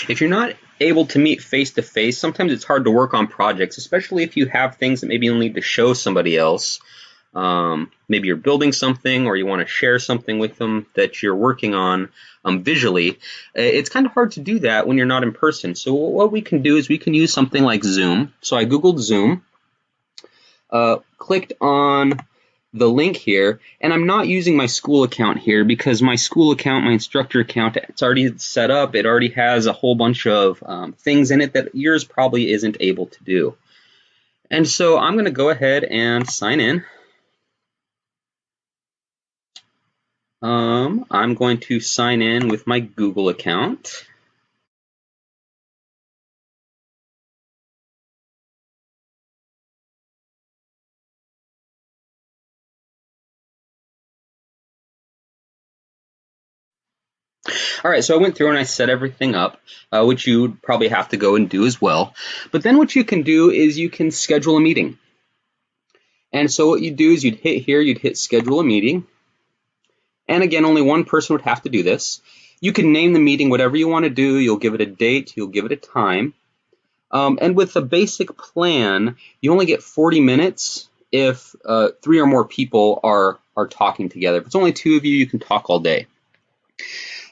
If you're not able to meet face to face, sometimes it's hard to work on projects, especially if you have things that maybe you'll need to show somebody else. Maybe you're building something or you want to share something with them that you're working on visually. It's kind of hard to do that when you're not in person. So what we can do is we can use something like Zoom. So I Googled Zoom, clicked on the link here, and I'm not using my school account here because my school account, my instructor account, it's already set up. It already has a whole bunch of things in it that yours probably isn't able to do. And so I'm going to go ahead and sign in. I'm going to sign in with my Google account. All right, so I went through and I set everything up, which you would probably have to go and do as well. But then what you can do is you can schedule a meeting. And so what you do is you'd hit here, you'd hit schedule a meeting. And again, only one person would have to do this. You can name the meeting whatever you want to do. You'll give it a date. You'll give it a time. And with the basic plan, you only get 40 minutes if 3 or more people are talking together. If it's only 2 of you, you can talk all day.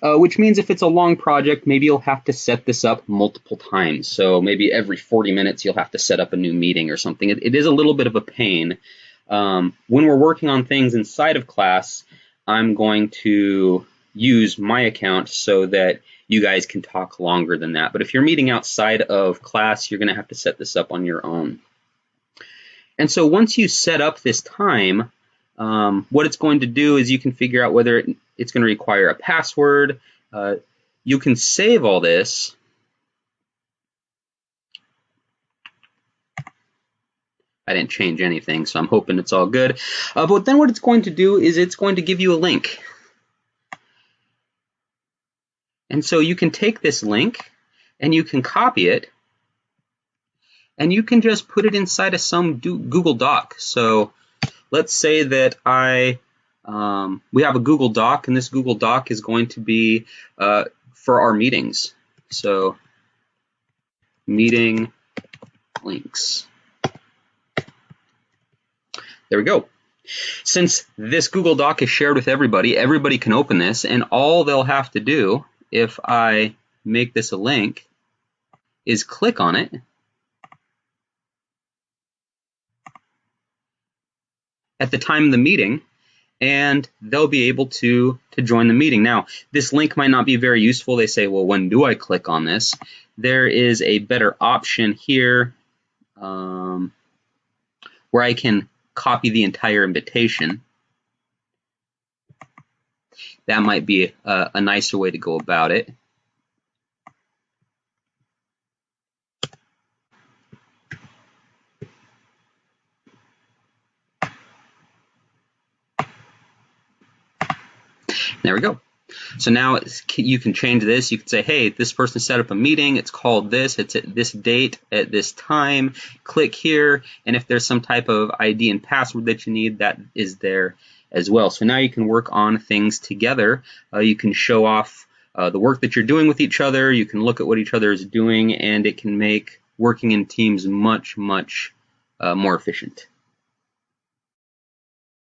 Which means if it's a long project, maybe you'll have to set this up multiple times. So maybe every 40 minutes, you'll have to set up a new meeting or something. It is a little bit of a pain. When we're working on things inside of class, I'm going to use my account so that you guys can talk longer than that. But if you're meeting outside of class, you're going to have to set this up on your own. And so once you set up this time, what it's going to do is you can figure out whether it's going to require a password. You can save all this. I didn't change anything, so I'm hoping it's all good. But then what it's going to do is it's going to give you a link. And so you can take this link and you can copy it and you can just put it inside of some Google Doc. So let's say that we have a Google Doc, and this Google Doc is going to be for our meetings. So meeting links. There we go. Since this Google Doc is shared with everybody, everybody can open this, and all they'll have to do if I make this a link is click on it. At the time of the meeting, and they'll be able to join the meeting. Now, this link might not be very useful. They say, well, when do I click on this? There is a better option here where I can copy the entire invitation. That might be a nicer way to go about it. There we go. So now you can change this. You can say, hey, this person set up a meeting. It's called this. It's at this date at this time. Click here. And if there's some type of ID and password that you need, that is there as well. So now you can work on things together. You can show off the work that you're doing with each other. You can look at what each other is doing, and it can make working in teams much, much more efficient.